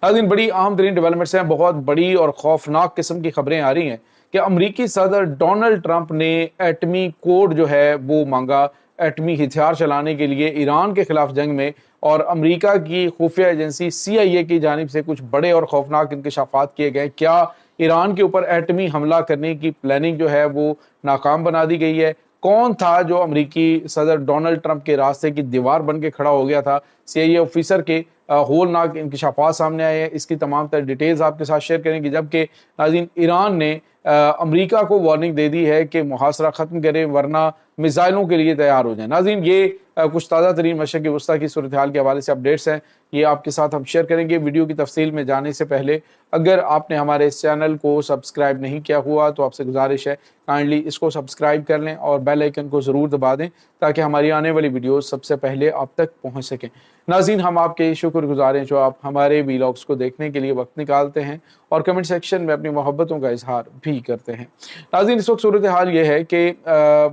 नाज़रीन, बड़ी अहम तरीन डेवलपमेंट्स हैं, बहुत बड़ी और खौफनाक किस्म की खबरें आ रही हैं कि अमरीकी सदर डोनाल्ड ट्रंप ने एटमी कोड जो है वो मांगा एटमी हथियार चलाने के लिए ईरान के खिलाफ जंग में। और अमरीका की खुफिया एजेंसी CIA की जानिब से कुछ बड़े और खौफनाक इंकशाफात किए गए। क्या ईरान के ऊपर एटमी हमला करने की प्लानिंग जो है वो नाकाम बना दी गई है? कौन था जो अमरीकी सदर डोनाल्ड ट्रंप के रास्ते की दीवार बन के खड़ा हो गया था? CIA ऑफिसर के होलनाक इंकशाफात सामने आए हैं। इसकी तमाम तर डिटेल्स आपके साथ शेयर करेंगे। जबकि नाज़रीन, ईरान ने अमरीका को वार्निंग दे दी है कि मुहासरा ख़त्म करें वरना मिसाइलों के लिए तैयार हो जाए। नाज़रीन, ये कुछ ताज़ा तरीन मशरक़ वस्ती की सूरत हाल के हवाले से अपडेट्स हैं, ये आपके साथ हम शेयर करेंगे। वीडियो की तफसील में जाने से पहले अगर आपने हमारे इस चैनल को सब्सक्राइब नहीं किया हुआ तो आपसे गुजारिश है काइंडली इसको सब्सक्राइब कर लें और बेल आइकन को ज़रूर दबा दें ताकि हमारी आने वाली वीडियोस सबसे पहले आप तक पहुंच सकें। नाज़रीन, हम आपके शुक्रगुजार हैं जो आप हमारे वीलॉग्स को देखने के लिए वक्त निकालते हैं और कमेंट सेक्शन में अपनी मोहब्बतों का इजहार भी करते हैं। नाज़रीन, इस वक्त सूरत हाल ये है कि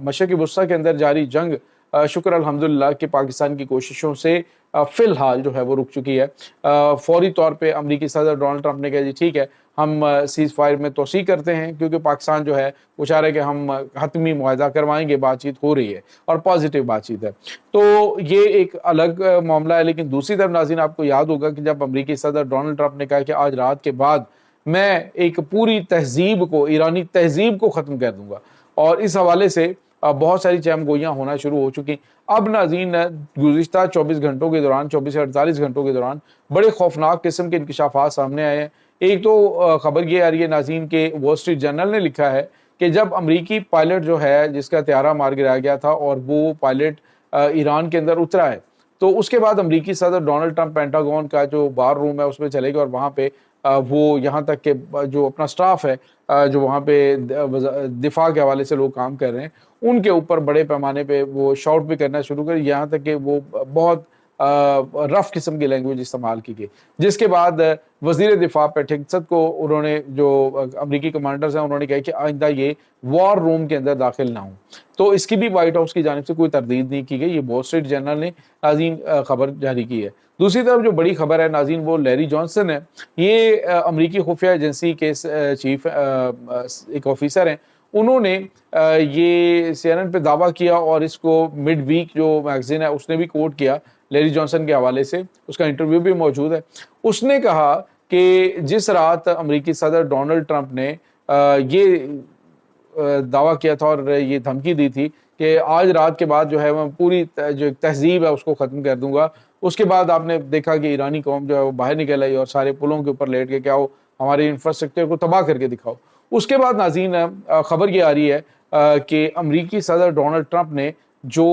मशरक़ वस्ती के अंदर जारी जंग शुक्र अल्हम्दुलिल्लाह कि पाकिस्तान की कोशिशों से फ़िलहाल जो है वो रुक चुकी है। फौरी तौर पे अमरीकी सदर डोनाल्ड ट्रंप ने कहा जी ठीक है, हम सीज़ फायर में तोसी करते हैं क्योंकि पाकिस्तान जो है वो चाह रहा है कि हम हतमी मुआहदा करवाएंगे। बातचीत हो रही है और पॉजिटिव बातचीत है, तो ये एक अलग मामला है। लेकिन दूसरी तरफ नाज़रीन, आपको याद होगा कि जब अमरीकी सदर डोनाल्ड ट्रंप ने कहा कि आज रात के बाद मैं एक पूरी तहजीब को, ईरानी तहजीब को ख़त्म कर दूंगा, और इस हवाले से बहुत सारी चहमगोइयाँ होना शुरू हो चुकी। अब नाज़रीन, गुज़िश्ता 24 घंटों के दौरान, 24 से 48 घंटों के दौरान बड़े खौफनाक किस्म के इंकशाफात सामने आए हैं। एक तो खबर ये आ रही है नाज़रीन के वॉल स्ट्रीट जर्नल ने लिखा है कि जब अमरीकी पायलट जो है जिसका त्यारा मार गिराया गया था और वो पायलट ईरान के अंदर उतरा है, तो उसके बाद अमरीकी सदर डोनाल्ड ट्रंप पेंटागन का जो बार रूम है उसमें चले गए और वहाँ पे वो यहाँ तक के जो अपना स्टाफ है जो वहाँ पे दिफा के हवाले से लोग काम कर रहे हैं उनके ऊपर बड़े पैमाने पे वो शॉट भी करना शुरू कर, यहाँ तक कि वो बहुत रफ किस्म की लैंग्वेज इस्तेमाल की गई। जिसके बाद वज़ीर दिफा पैट हेगसेथ को उन्होंने, जो अमरीकी कमांडर्स हैं, उन्होंने कहा कि आइंदा ये वॉर रूम के अंदर दाखिल ना हो। तो इसकी भी वाइट हाउस की जानिब से कोई तरदीद नहीं की गई। ये वॉल स्ट्रीट जर्नल ने नाज़रीन खबर जारी की है। दूसरी तरफ जो बड़ी खबर है नाज़रीन वो लैरी जॉनसन है। ये अमरीकी खुफिया एजेंसी के चीफ एक ऑफिसर हैं। उन्होंने ये CNN पे दावा किया और इसको मिड वीक जो मैगजीन है उसने भी कोट किया लैरी जॉनसन के हवाले से, उसका इंटरव्यू भी मौजूद है। उसने कहा कि जिस रात अमरीकी सदर डोनाल्ड ट्रंप ने ये दावा किया था और ये धमकी दी थी कि आज रात के बाद जो है मैं पूरी जो तहजीब है उसको ख़त्म कर दूंगा, उसके बाद आपने देखा कि ईरानी कौम जो है वो बाहर निकल आई और सारे पुलों के ऊपर लेट के क्या हो हमारे इंफ्रास्ट्रक्चर को तबाह करके दिखाओ। उसके बाद नाज़रीन खबर ये आ रही है कि अमरीकी सदर डोनाल्ड ट्रंप ने जो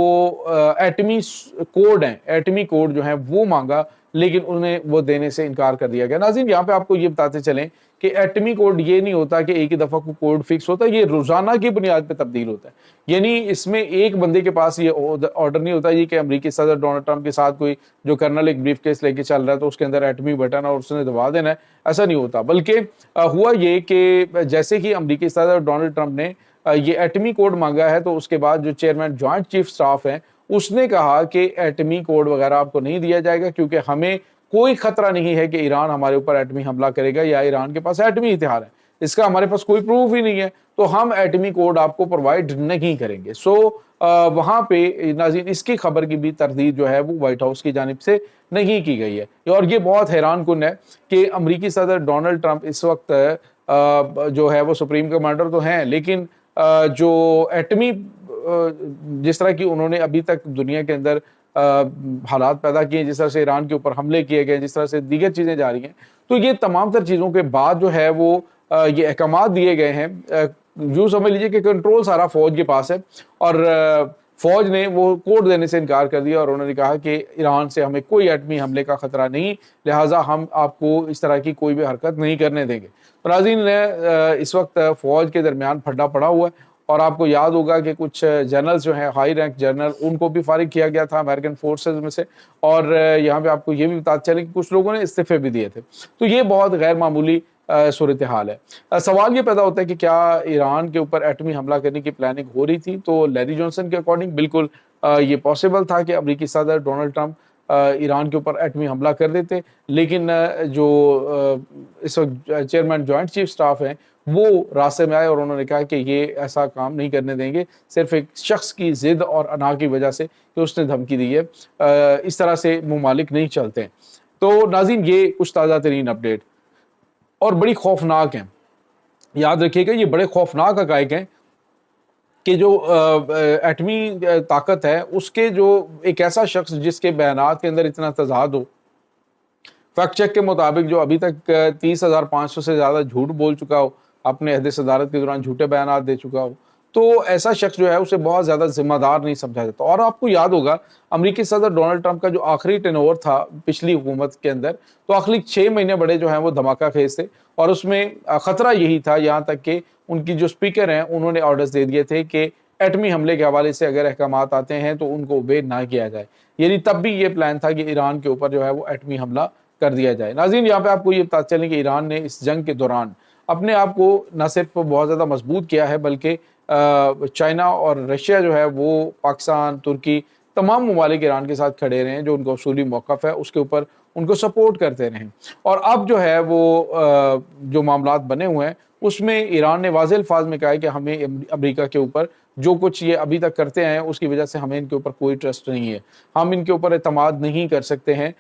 एटमी कोड हैं, एटमी कोड जो है वो मांगा, लेकिन उन्हें वो देने से इनकार कर दिया गया। नाज़रीन, यहाँ पे आपको ये बताते चलें कि एटमी कोड ये नहीं होता कि एक ही दफ़ा को कोड फिक्स होता है, ये रोज़ाना की बुनियाद पे तब्दील होता है। यानी इसमें एक बंदे के पास ये ऑर्डर नहीं होता ये कि अमरीकी सदर डोनाल्ड ट्रंप के साथ कोई जो कर्नल एक ब्रीफ केस लेके चल रहा है तो उसके अंदर एटमी बटन और उसने दबा देना है, ऐसा नहीं होता। बल्कि हुआ ये कि जैसे कि अमरीकी सदर डोनाल्ड ट्रंप ने ये एटमी कोड मांगा है तो उसके बाद जो चेयरमैन जॉइंट चीफ स्टाफ है उसने कहा कि एटमी कोड वगैरह आपको नहीं दिया जाएगा क्योंकि हमें कोई खतरा नहीं है कि ईरान हमारे ऊपर एटमी हमला करेगा या ईरान के पास एटमी हथियार है, इसका हमारे पास कोई प्रूफ ही नहीं है, तो हम एटमी कोड आपको प्रोवाइड नहीं करेंगे। सो वहाँ पे नाज़रीन इसकी खबर की भी तरदीद जो है वो व्हाइट हाउस की जानिब से नहीं की गई है। और ये बहुत हैरान कुन है कि अमरीकी सदर डोनाल्ड ट्रंप इस वक्त जो है वो सुप्रीम कमांडर तो हैं, लेकिन जो एटमी जिस तरह की उन्होंने अभी तक दुनिया के अंदर हालात पैदा किए, जिस तरह से ईरान के ऊपर हमले किए गए, जिस तरह से दीगर चीज़ें जा रही हैं, तो ये तमाम तर चीज़ों के बाद जो है वो ये अहकामात दिए गए हैं। यूँ समझ लीजिए कि कंट्रोल सारा फ़ौज के पास है और फ़ौज ने वो कोड देने से इनकार कर दिया और उन्होंने कहा कि ईरान से हमें कोई एटमी हमले का ख़तरा नहीं, लिहाजा हम आपको इस तरह की कोई भी हरकत नहीं करने देंगे। तो नाज़रीन ने इस वक्त फ़ौज के दरमियान फड्डा पड़ा हुआ है और आपको याद होगा कि कुछ जनरल्स जो हैं हाई रैंक जनरल उनको भी फारिग किया गया था अमेरिकन फोर्सेस में से, और यहाँ पे आपको ये भी बताते चलें कि कुछ लोगों ने इस्तीफे भी दिए थे। तो ये बहुत गैर मामूली सूरत हाल है। सवाल ये पैदा होता है कि क्या ईरान के ऊपर एटमी हमला करने की प्लानिंग हो रही थी? तो लैरी जॉनसन के अकॉर्डिंग बिल्कुल ये पॉसिबल था कि अमरीकी सदर डोनाल्ड ट्रंप ایران کے اوپر ایٹمی حملہ کر دیتے، لیکن جو اس وقت چیئرمین جوائنٹ چیف سٹاف ہیں وہ راستے میں آئے اور انہوں نے کہا کہ یہ ایسا کام نہیں کرنے دیں گے، صرف ایک شخص کی ضد اور انا کی وجہ سے کہ اس نے دھمکی دی ہے، اس طرح سے ممالک نہیں چلتے ہیں۔ تو ناظرین یہ کچھ تازہ ترین اپڈیٹ اور بڑی خوفناک ہیں، یاد رکھیے گا یہ بڑے خوفناک حقائق ہیں کہ جو ایٹمی طاقت ہے اس کے جو ایک ایسا شخص جس کے بیانات کے اندر اتنا تضاد ہو، فیکٹ چیک کے مطابق جو ابھی تک 30,500 سے زیادہ جھوٹ بول چکا ہو، اپنے عہد صدارت کے دوران جھوٹے بیانات دے چکا ہو، تو ایسا شخص جو ہے اسے بہت زیادہ ذمہ دار نہیں سمجھا جاتا۔ اور آپ کو یاد ہوگا امریکی صدر ڈونلڈ ٹرمپ کا جو آخری ٹینور تھا پچھلی حکومت کے اندر، تو آخری 6 مہینے بڑے جو ہیں وہ دھماکہ خیز تھے، اور اس میں خطرہ یہی تھا یہاں تک کہ ان کی جو سپیکر ہیں انہوں نے آرڈرز دے دیے تھے کہ ایٹمی حملے کے حوالے سے اگر احکامات آتے ہیں تو ان کو اوبے نہ کیا جائے، یعنی تب بھی یہ پلان تھا کہ ایران کے اوپر جو ہے وہ ایٹمی حملہ کر دیا جائے۔ ناظرین یہاں پہ آپ کو یہ پتہ چلیں کہ ایران نے اس جنگ کے دوران اپنے آپ کو نہ صرف بہت زیادہ مضبوط کیا ہے، بلکہ چائنا اور رشیا جو ہے وہ پاکستان، ترکی، تمام ممالک ایران کے ساتھ کھڑے رہے ہیں، جو ان کا اصولی موقف ہے اس کے اوپر ان کو سپورٹ کرتے رہیں۔ اور اب جو ہے وہ جو معاملات بنے ہوئے ہیں اس میں ایران نے واضح الفاظ میں کہا ہے کہ ہمیں امریکہ کے اوپر جو کچھ یہ ابھی تک کرتے ہیں اس کی وجہ سے ہمیں ان کے اوپر کوئی ٹرسٹ نہیں ہے، ہم ان کے اوپر اعتماد نہیں کر سکتے ہیں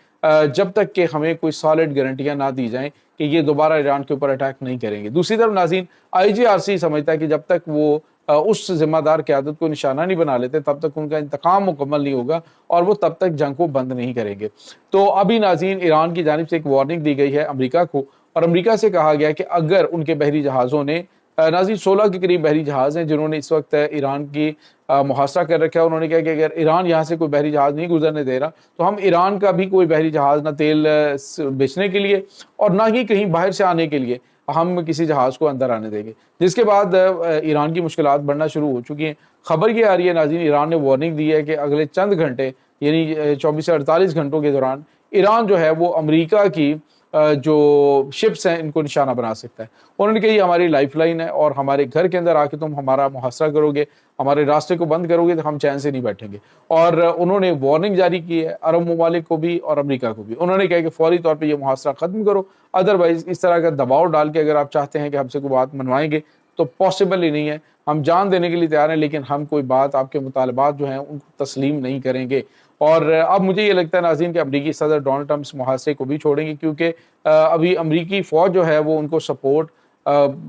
جب تک کہ ہمیں کوئی سالڈ گارنٹیاں نہ دی جائیں کہ یہ دوبارہ ایران کے اوپر اٹیک نہیں کریں گے۔ دوسری طرف ناظرین IGRC سمجھتا ہے کہ جب تک وہ اس ذمہ دار قیادت کو نشانہ نہیں بنا لیتے تب تک ان کا انتقام مکمل نہیں ہوگا اور وہ تب تک جنگ کو بند نہیں کریں گے۔ تو ابھی ناظرین ایران کی جانب سے ایک وارننگ دی گئی ہے امریکہ کو، اور امریکہ سے کہا گیا کہ اگر ان کے بحری جہازوں نے ناظرین 16 کے قریب بحری جہاز ہیں جنہوں نے اس وقت ایران کی محاصرہ کر رکھا ہے، انہوں نے کہا کہ اگر ایران یہاں سے کوئی بحری جہاز نہیں گزرنے دے رہا تو ہم ایران کا بھی کوئی بحری جہاز نہ تیل بیچنے کے لیے اور نہ ہی کہیں باہر سے آنے کے لیے ہم کسی جہاز کو اندر آنے دیں گے، جس کے بعد ایران کی مشکلات بڑھنا شروع ہو چکی ہیں۔ خبر یہ آ رہی ہے ناظرین ایران نے وارننگ دی ہے کہ اگلے چند گھنٹے یعنی 24 سے 48 گھنٹوں کے دوران ایران جو ہے وہ امریکہ کی جو شپس ہیں ان کو نشانہ بنا سکتا ہے۔ انہوں نے کہا یہ ہماری لائف لائن ہے اور ہمارے گھر کے اندر آ کے تم ہمارا محاصرہ کرو گے، ہمارے راستے کو بند کرو گے تو ہم چین سے نہیں بیٹھیں گے۔ اور انہوں نے وارننگ جاری کی ہے عرب ممالک کو بھی اور امریکہ کو بھی، انہوں نے کہا کہ فوری طور پہ یہ محاصرہ ختم کرو، ادروائز اس طرح کا دباؤ ڈال کے اگر آپ چاہتے ہیں کہ ہم سے کوئی بات منوائیں گے تو پاسبل ہی نہیں ہے، ہم جان دینے کے لیے تیار ہیں لیکن ہم کوئی بات آپ کے مطالبات جو ہیں ان کو تسلیم نہیں کریں گے۔ اور اب مجھے یہ لگتا ہے ناظرین کہ امریکی صدر ڈونلڈ ٹرمپ اس محاصرے کو بھی چھوڑیں گے، کیونکہ ابھی امریکی فوج جو ہے وہ ان کو سپورٹ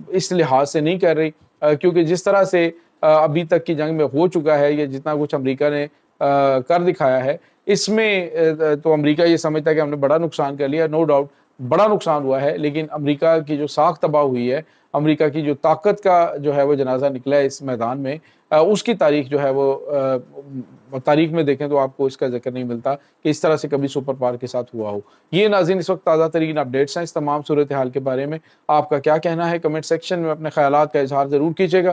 اس لحاظ سے نہیں کر رہی، کیونکہ جس طرح سے ابھی تک کی جنگ میں ہو چکا ہے یا جتنا کچھ امریکہ نے کر دکھایا ہے اس میں تو امریکہ یہ سمجھتا ہے کہ ہم نے بڑا نقصان کر لیا، نو ڈاؤٹ بڑا نقصان ہوا ہے، لیکن امریکہ کی جو ساکھ تباہ ہوئی ہے، امریکہ کی جو طاقت کا جو ہے وہ جنازہ نکلا ہے اس میدان میں، اس کی تاریخ جو ہے وہ تاریخ میں دیکھیں تو آپ کو اس کا ذکر نہیں ملتا کہ اس طرح سے کبھی سپر پاور کے ساتھ ہوا ہو۔ یہ ناظرین اس وقت تازہ ترین اپڈیٹس ہیں اس تمام صورتحال کے بارے میں۔ آپ کا کیا کہنا ہے کمنٹ سیکشن میں اپنے خیالات کا اظہار ضرور کیجیے گا۔